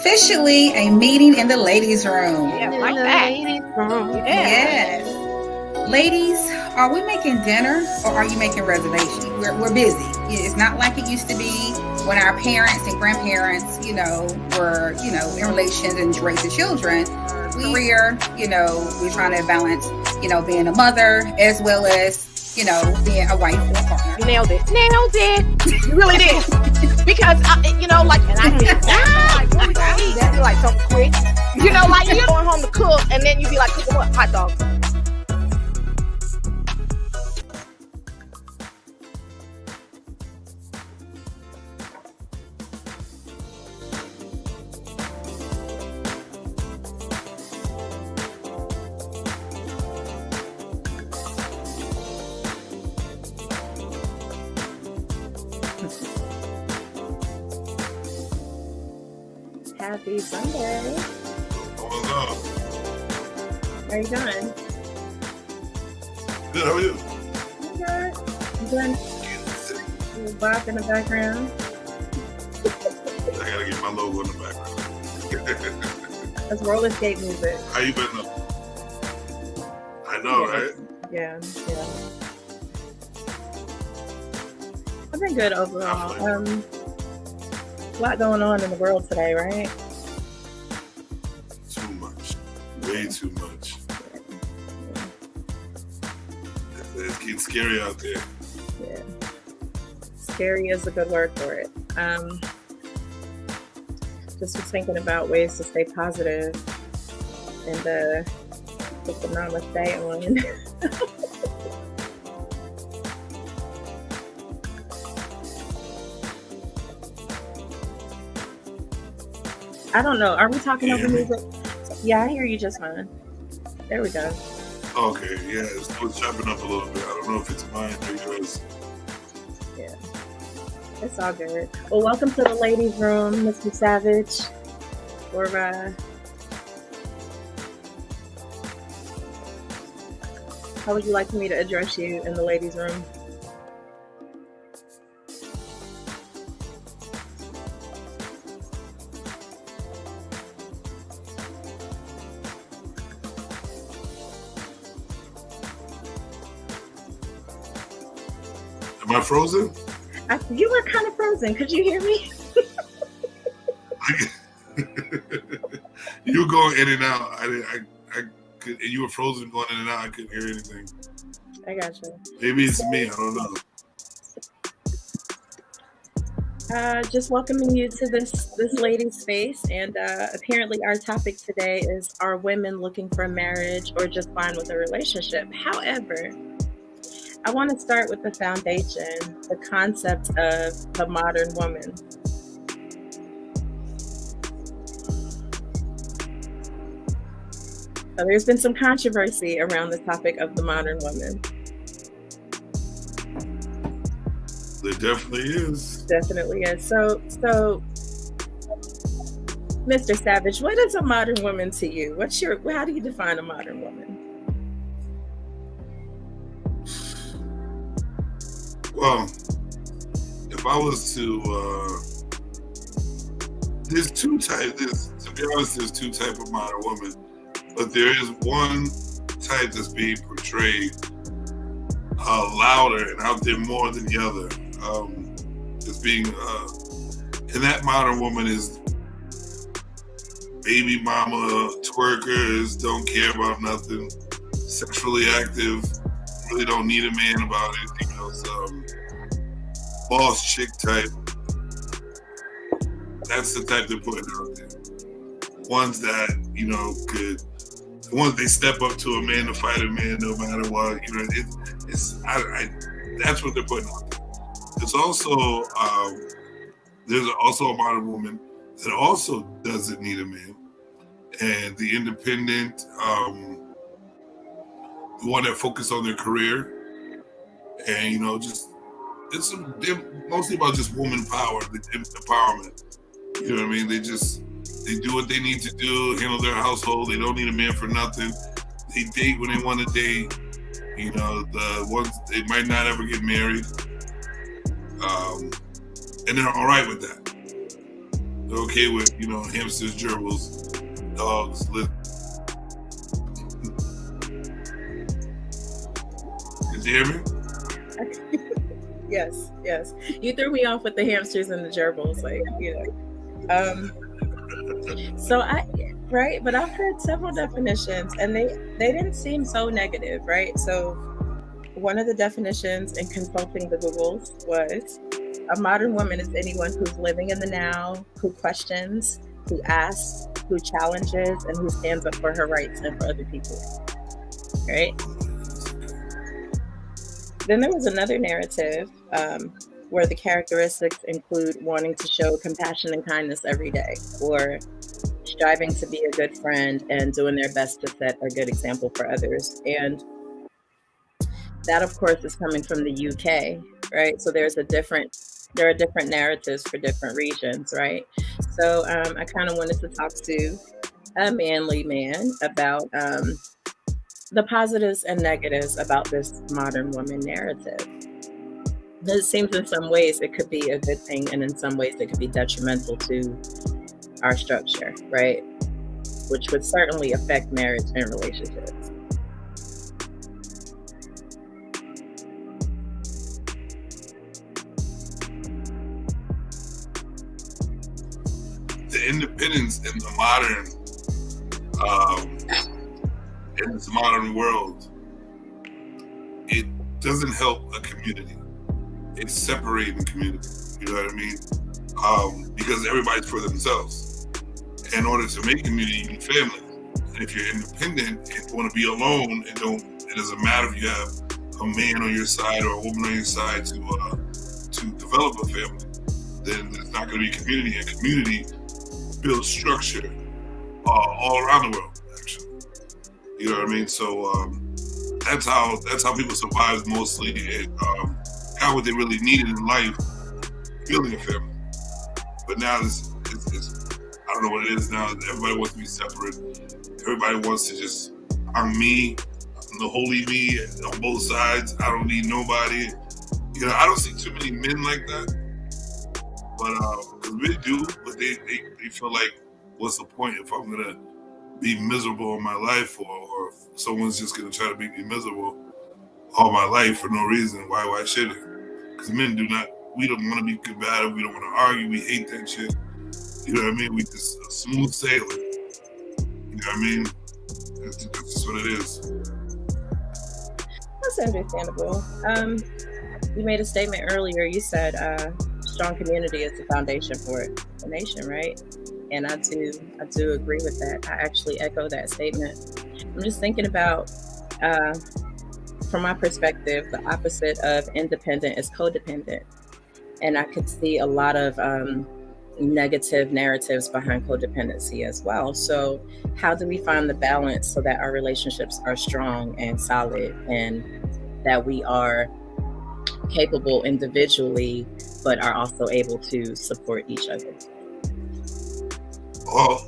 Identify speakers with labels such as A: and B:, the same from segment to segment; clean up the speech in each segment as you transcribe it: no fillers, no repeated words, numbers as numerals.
A: officially a meeting in the ladies' room.
B: Yeah, like that.
A: Yes. Ladies, are we making dinner or are you making reservations? We're busy. It's not like it used to be when our parents and grandparents, were, in relations and raising children. We're trying to balance, being a mother as well as, being a wife or a partner.
B: You nailed it. You really did. Because, and I did that. Like, what we gonna eat? That'd be like something quick. Like you're going home to cook and then you be like, cooking what? Hot dog.
C: Happy Sunday.
D: What's up?
C: How you doing?
D: Good, how are you?
C: I'm good. I'm doing a little bop in the background.
D: I gotta get my logo in the background.
C: That's roller skate music.
D: How you been though? I know, right?
C: Yeah. I've been good overall. A lot going on in the world today, right?
D: Too much. Way too much. It's getting scary out there.
C: Yeah. Scary is a good word for it. Just was thinking about ways to stay positive and put the namaste on. I don't know. Are we talking over music? Yeah, I hear you just fine. There we go.
D: Okay, yeah, it's chopping up a little bit. I don't know if it's mine or yours.
C: Yeah, it's all good. Well, welcome to the ladies' room, Mr. Savage. Or how would you like me to address you in the ladies' room?
D: Am I frozen?
C: You were kind of frozen. Could you hear me?
D: You were going in and out. I could, and you were frozen going in and out. I couldn't hear anything.
C: I got you.
D: Maybe it's me. I don't know.
C: Just welcoming you to this ladies' space, and apparently our topic today is: are women looking for marriage or just fine with a relationship? However, I want to start with the foundation, the concept of the modern woman. So there's been some controversy around the topic of the modern woman.
D: There definitely is.
C: Definitely is. So, Mr. Savage, what is a modern woman to you? How do you define a modern woman?
D: Well, if I was to, there's two types. To be honest, there's two types of modern women, but there is one type that's being portrayed louder and out there more than the other. It's being, and that modern woman is baby mama, twerkers, don't care about nothing, sexually active, really don't need a man about anything else. Boss chick type. That's the type they're putting out there. Ones that, once they step up to a man to fight a man no matter what, that's what they're putting out there. It's also, there's also a modern woman that also doesn't need a man. And the independent, the one that focus on their career and, they're mostly about just woman power, the empowerment. You know what I mean? They do what they need to do, handle their household. They don't need a man for nothing. They date when they want to date. The ones, they might not ever get married. And they're all right with that. They're okay with, hamsters, gerbils, dogs, Did you hear me?
C: Yes. You threw me off with the hamsters and the gerbils, but I've heard several definitions, and they didn't seem so negative, right? So one of the definitions in consulting the Googles was, a modern woman is anyone who's living in the now, who questions, who asks, who challenges, and who stands up for her rights and for other people, right? Then there was another narrative where the characteristics include wanting to show compassion and kindness every day, or striving to be a good friend and doing their best to set a good example for others. And that, of course, is coming from the UK, right? So there are different narratives for different regions, right? So I kind of wanted to talk to a manly man about the positives and negatives about this modern woman narrative. It seems in some ways it could be a good thing, and in some ways it could be detrimental to our structure, right? Which would certainly affect marriage and relationships.
D: The independence in the modern world, it doesn't help a community. It's separating the community. You know what I mean? Because everybody's for themselves. In order to make community, you need family. And if you're independent and want to be alone, it doesn't matter if you have a man on your side or a woman on your side to develop a family. Then there's not going to be community. And community builds structure all around the world, actually. You know what I mean? So that's how people survive mostly and got what they really needed in life, building a family. But now it's I don't know what it is now. Everybody wants to be separate. Everybody wants to just, I'm me, I'm the holy me on both sides. I don't need nobody. I don't see too many men like that. But because men do, but they feel like, what's the point if I'm gonna be miserable in my life, or if someone's just gonna try to make me miserable all my life for no reason? Why should it? Because men we don't want to be combative. We don't want to argue. We hate that shit. You know what I mean? We just a smooth sailing. You know what I mean? That's just what it is.
C: That's understandable. You made a statement earlier. You said strong community is the foundation for a nation, right? And I do agree with that. I actually echo that statement. I'm just thinking about, from my perspective, the opposite of independent is codependent. And I could see a lot of negative narratives behind codependency as well. So how do we find the balance so that our relationships are strong and solid, and that we are capable individually, but are also able to support each other?
D: Well,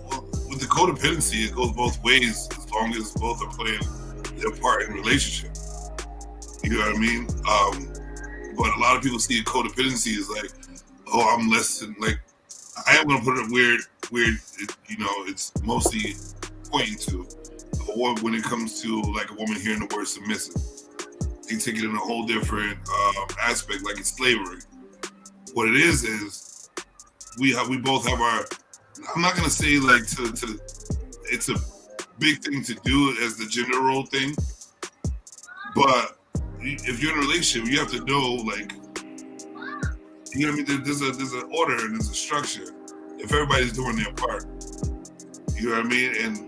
D: with the codependency, it goes both ways as long as both are playing their part in the relationship. You know what I mean? But a lot of people see codependency as like, oh, I'm less than, like, I am going to put it weird, it's mostly pointing to when it comes to like a woman hearing the word submissive. They take it in a whole different aspect, like it's slavery. What it is we both have our, I'm not going to say like it's a big thing to do as the gender role thing, but if you're in a relationship, you have to know, like, you know what I mean? There's an order and there's a structure. If everybody's doing their part, you know what I mean? And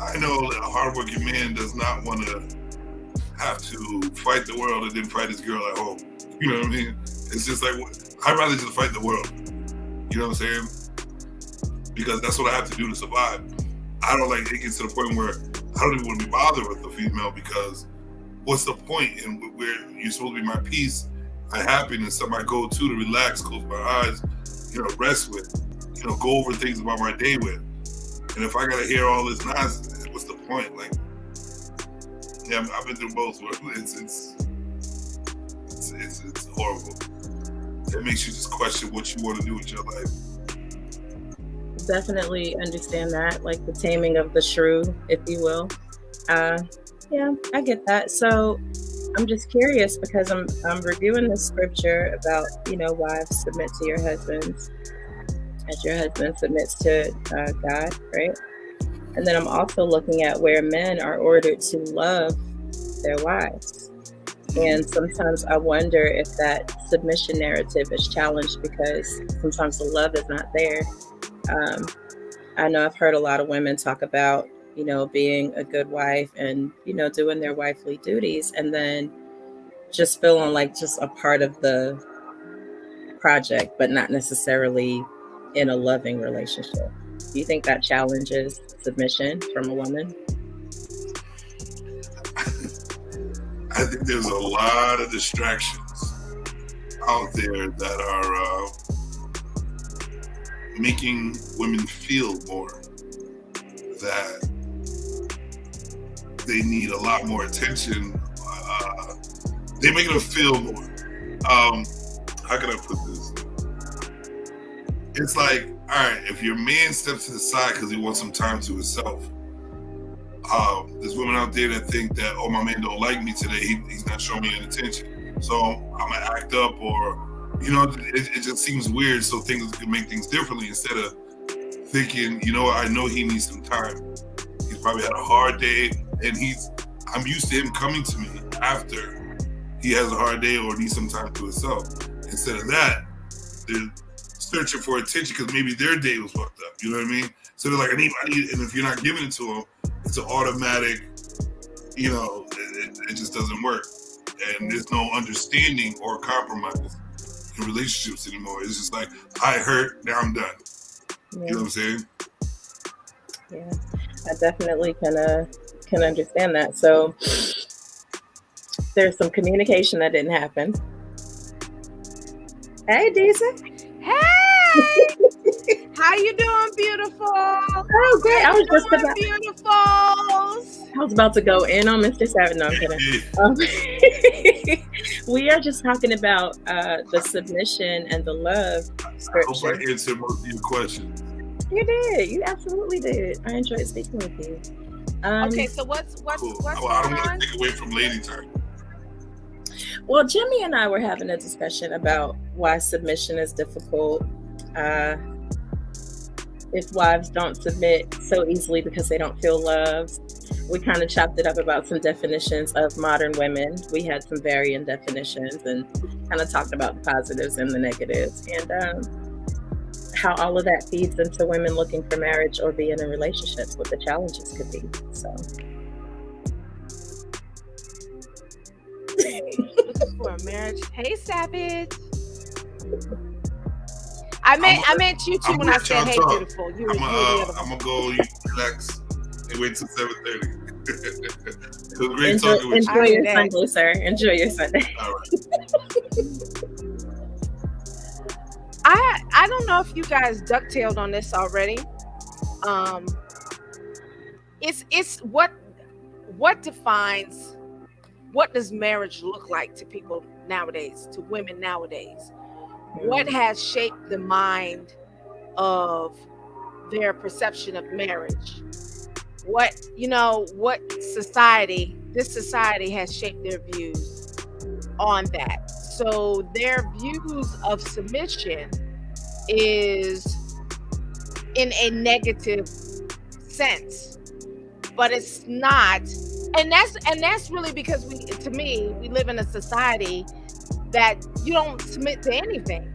D: I know that a hardworking man does not want to have to fight the world and then fight his girl at home. You know what I mean? It's just like, I'd rather just fight the world. You know what I'm saying? Because that's what I have to do to survive. I don't like, it gets to the point where I don't even want to be bothered with a female, because what's the point? And where you're supposed to be my peace, my happiness, my go-to to relax, close my eyes, rest with, go over things about my day with. And if I gotta hear all this nonsense, what's the point? Like, yeah, I've been through both. It's horrible. It makes you just question what you want to do with your life.
C: definitely understand that, like the taming of the shrew, if you will. Yeah, I get that. So I'm just curious because I'm reviewing the scripture about, wives submit to your husbands as your husband submits to God, right? And then I'm also looking at where men are ordered to love their wives. And sometimes I wonder if that submission narrative is challenged because sometimes the love is not there. I know I've heard a lot of women talk about, being a good wife and, doing their wifely duties and then just feeling like just a part of the project, but not necessarily in a loving relationship. Do you think that challenges submission from a woman?
D: I think there's a lot of distractions out there that are making women feel more that they need a lot more attention. They make them feel more. How can I put this? It's like, all right, if your man steps to the side because he wants some time to himself, there's women out there that think that, oh, my man don't like me today. He's not showing me any attention. So I'm going to act up or, it just seems weird. So things can make things differently instead of thinking, I know he needs some time. He's probably had a hard day and I'm used to him coming to me after he has a hard day or needs some time to himself. Instead of that, they're searching for attention because maybe their day was fucked up. You know what I mean? So they're like, I need, and if you're not giving it to them, it's an automatic, it just doesn't work. And there's no understanding or compromise in relationships anymore. It's just like, I hurt, now I'm done. Yeah. You know what I'm saying?
C: Yeah, I definitely can understand that. So there's some communication that didn't happen. Hey, Deeza.
B: Hey! How you doing, beautiful?
C: Oh, great. I was about to go in on Mr. Savage. No, I'm kidding. We are just talking about the submission and the love scripture.
D: I hope I answered most of your questions.
C: You did. You absolutely did. I enjoyed speaking with you.
B: Okay, so what's
D: cool.
B: what's
D: I don't
B: going
D: want
B: on?
D: to take away from lady time.
C: Well, Jimmy and I were having a discussion about why submission is difficult. If wives don't submit so easily because they don't feel loved. We kind of chopped it up about some definitions of modern women. We had some varying definitions and kind of talked about the positives and the negatives and how all of that feeds into women looking for marriage or being in relationships, what the challenges could be. So.
B: Looking for a marriage. Hey, Savage. I meant you too when I said, "Hey, beautiful." You were the other one.
D: I'm gonna go relax and wait till 7:30. It was great talking with you.
C: Enjoy your Sunday, sir. Enjoy your Sunday.
D: All right.
B: I don't know if you guys ducktailed on this already. It's what defines, what does marriage look like to people nowadays, to women nowadays? What has shaped the mind of their perception of marriage? What society, this society has shaped their views on that. So their views of submission is in a negative sense, but it's not. And that's really because we live in a society that you don't submit to anything.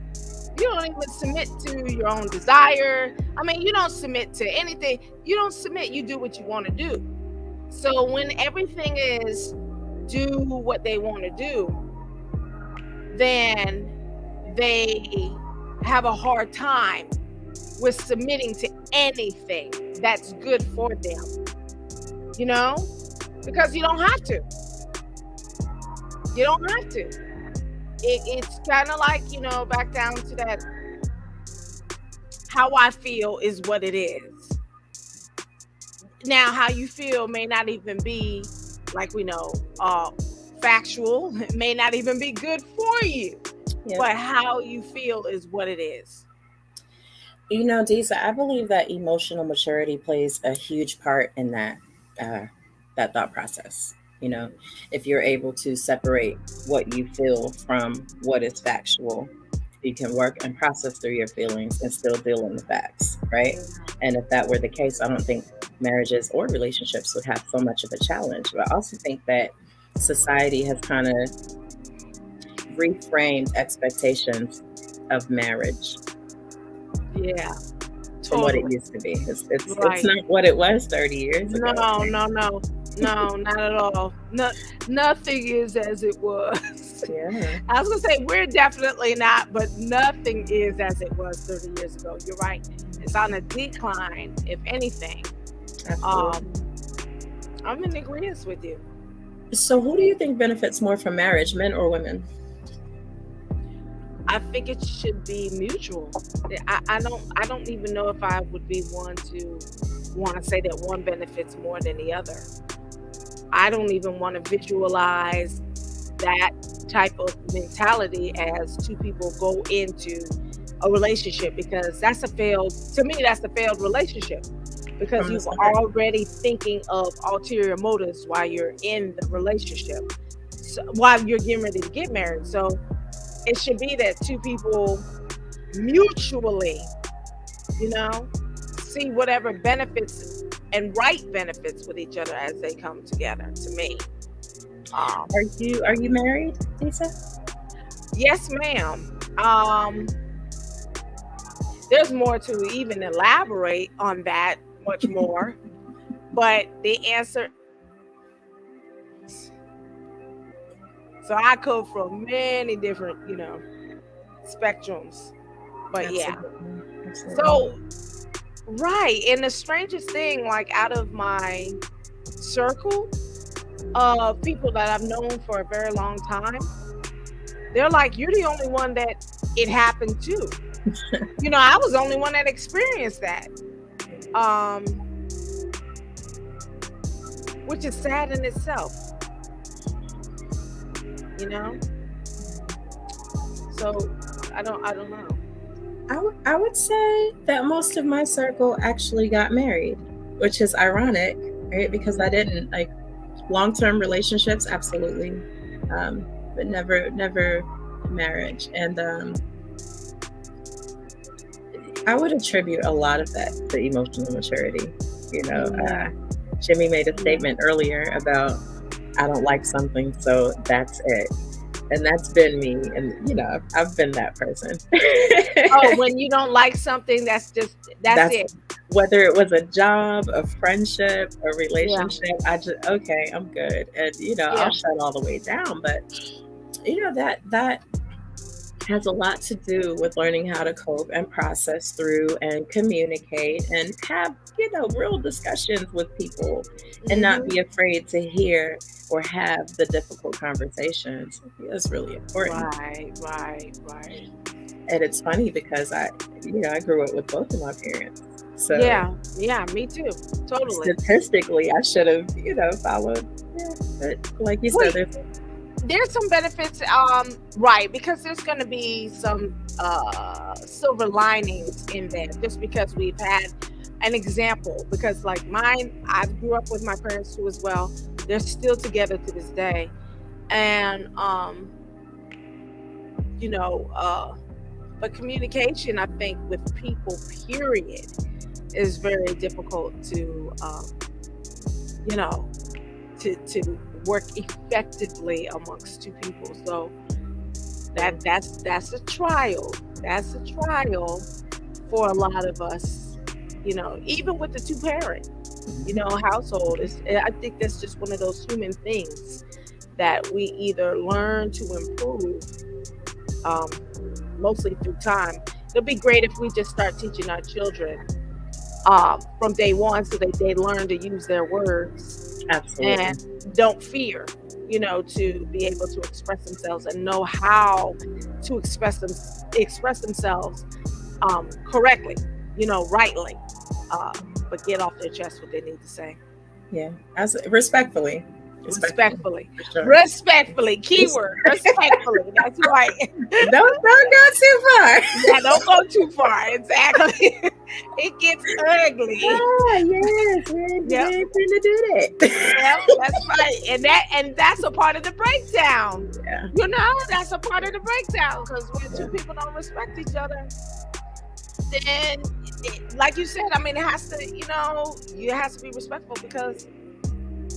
B: You don't even submit to your own desire. I mean, you don't submit to anything. You don't submit. You do what you want to do. So when everything is do what they want to do, then they have a hard time with submitting to anything that's good for them. Because you don't have to. You don't have to. It's kind of like, back down to that, how I feel is what it is. Now, how you feel may not even be, like we know, factual. It may not even be good for you. Yep. But how you feel is what it is.
C: You know, Disa, I believe that emotional maturity plays a huge part in uh, that thought process. You know, if you're able to separate what you feel from what is factual, you can work and process through your feelings and still deal in the facts, right? And if that were the case, I don't think marriages or relationships would have so much of a challenge. But I also think that society has kind of reframed expectations of marriage
B: Yeah,
C: from what it
B: totally.
C: used to be. It's
B: Right.
C: not what it was 30 years ago.
B: No, no, no, no, not at all. No, nothing is as it was.
C: Yeah,
B: I was gonna say we're definitely not, but nothing is as it was 30 years ago. You're right. It's on a decline, if anything.
C: absolutely.
B: Um, I'm in agreement with you.
C: So, who do you think benefits more from marriage, men or women?
B: I think it should be mutual. I don't even know if I would be one to want to say that one benefits more than the other. I don't even want to visualize that type of mentality as two people go into a relationship, because to me that's a failed relationship, because
C: From the
B: you've
C: start.
B: already thinking of ulterior motives while you're in the relationship, so, while you're getting ready to get married. So it should be that two people mutually, you know, see whatever benefits and right benefits with each other as they come together, to me. um
C: Are you married, Lisa?
B: yes, ma'am. There's more to even elaborate on that, much more, but the answer, so I come from many different, spectrums, but yeah.
C: Absolutely. Absolutely.
B: So, right. And the strangest thing, like out of my circle of people that I've known for a very long time, they're like, you're the only one that it happened to. I was the only one that experienced that. Um, which is sad in itself, you know? So I don't know.
C: I would say that most of my circle actually got married, which is ironic, right? Because I didn't like long-term relationships, absolutely, but never marriage. And I would attribute a lot of that to emotional maturity. Jimmy made a statement earlier about I don't like something, so that's it. And that's been me. And, I've been that person.
B: Oh, when you don't like something, that's it.
C: Whether it was a job, a friendship, a
B: Yeah.
C: relationship, okay, I'm good. And,
B: Yeah.
C: I'll shut all the way down. But, that has a lot to do with learning how to cope and process through and communicate and have, real discussions with people and not be afraid to hear or have the difficult conversations. I think that's really important.
B: Right.
C: And it's funny because I grew up with both of my parents. So
B: Yeah, me too. Totally.
C: statistically, I should have, followed. Yeah, but like you
B: Wait.
C: said,
B: There's some benefits, right, because there's going to be some silver linings in there, just because we've had an example. Because like mine, I grew up with my parents too as well. They're still together to this day, and but communication, I think, with people, period, is very difficult to to work effectively amongst two people. So that's a trial. That's a trial for a lot of us. Even with the two parent, household. I think that's just one of those human things that we either learn to improve, mostly through time. It'll be great if we just start teaching our children from day one, so they learn to use their words
C: absolutely.
B: and don't fear, to be able to express themselves and know how to express themselves correctly, rightly, but get off their chest what they need to say.
C: Yeah, respectfully.
B: Respectfully.
C: For sure.
B: Respectfully. Keyword. Respectfully. That's right.
C: Don't go too far.
B: Yeah, don't go too far. Exactly. It gets ugly.
C: Ah, yes, we ain't finna do that.
B: Yeah, that's right. And that's a part of the breakdown.
C: Yeah.
B: You know, that's a part of the breakdown. Because when two people don't respect each other, then like you said, I mean, it has to, you has to be respectful, because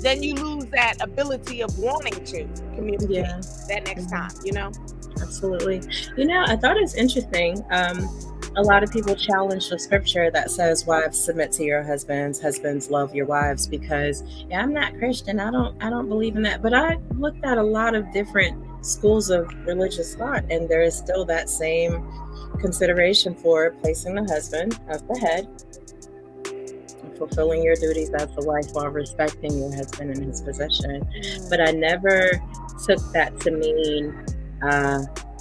B: then you lose that ability of wanting to communicate that next time,
C: Absolutely. I thought it's interesting. A lot of people challenge the scripture that says, wives, submit to your husbands, husbands, love your wives, because I'm not Christian. I don't believe in that. But I looked at a lot of different schools of religious thought, and there is still that same consideration for placing the husband as the head, fulfilling your duties as the wife while respecting your husband in his position. But I never took that to mean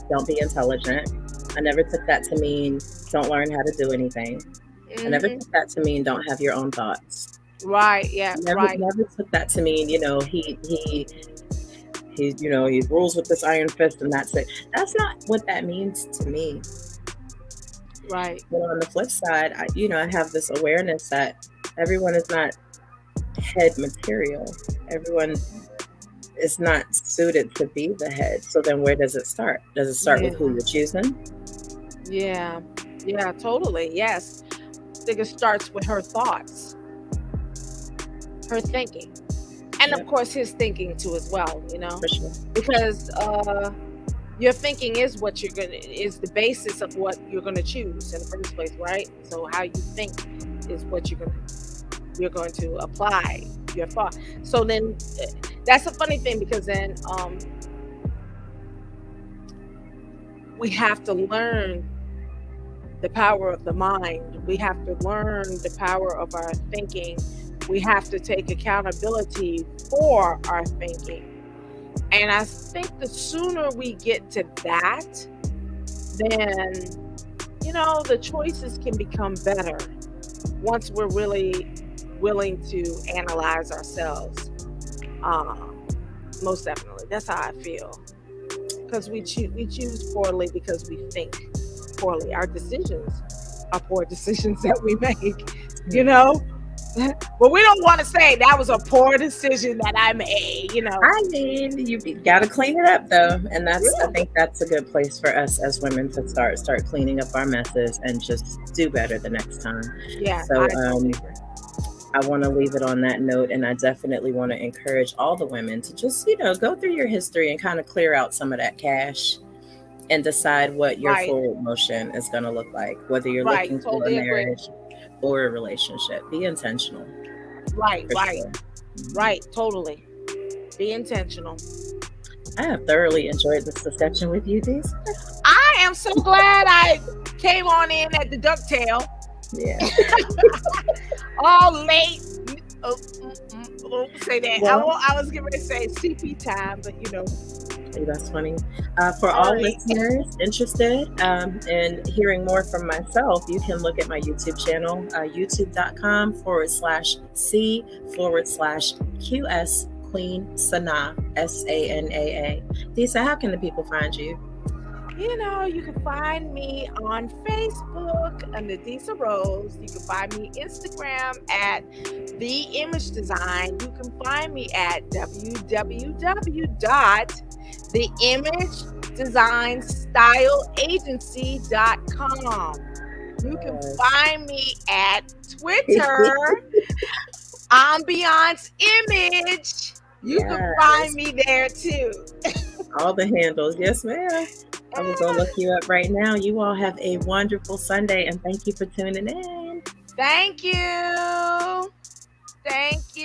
C: don't be intelligent. I never took that to mean don't learn how to do anything. I never took that to mean don't have your own thoughts.
B: Right. Yeah.
C: Never took that to mean he rules with this iron fist and that's it. That's not what that means to me.
B: Right.
C: But on the flip side, I have this awareness that everyone is not head material. Everyone is not suited to be the head. So then where does it start? Does it start with who you're choosing?
B: Yeah. Yeah, totally. Yes. I think it starts with her thoughts, her thinking. And of course his thinking too as well,
C: For sure.
B: Because your thinking is is the basis of what you're gonna choose in the first place, right? So how you think is what you're going to apply your thought. So then that's a funny thing, because then we have to learn the power of the mind. We have to learn the power of our thinking. We have to take accountability for our thinking. And I think the sooner we get to that, then, the choices can become better once we're really willing to analyze ourselves. Most definitely. That's how I feel. Because we choose poorly because we think poorly. Our decisions are poor decisions that we make, But we don't want to say that was a poor decision that I made,
C: I mean, you got to clean it up though. And I think that's a good place for us as women to start cleaning up our messes and just do better the next time.
B: Yeah.
C: So I want to leave it on that note. And I definitely want to encourage all the women to just, go through your history and kind of clear out some of that cash and decide what your forward motion is going to look like, whether you're looking for a marriage or a relationship. Be intentional.
B: Right.
C: Sure.
B: Right. Totally. Be intentional.
C: I have thoroughly enjoyed this discussion with you, Dees.
B: I am so glad I came on in at the ducktail.
C: Yeah.
B: All late. Say that.
C: Well,
B: I was getting ready to say CP time, but
C: that's funny. For all listeners interested in hearing more from myself, you can look at my YouTube channel, youtube.com/C/QS Queen Sanaa, SANAA. Disa, how can the people find you?
B: You can find me on Facebook under Disa Rose. You can find me Instagram at The Image Design. You can find me at www.theimagedesignstyleagency.com. You can find me at Twitter, Ambiance Image. You can find me there too.
C: All the handles. Yes, ma'am. I will go look you up right now. You all have a wonderful Sunday, and thank you for tuning in.
B: Thank you. Thank you.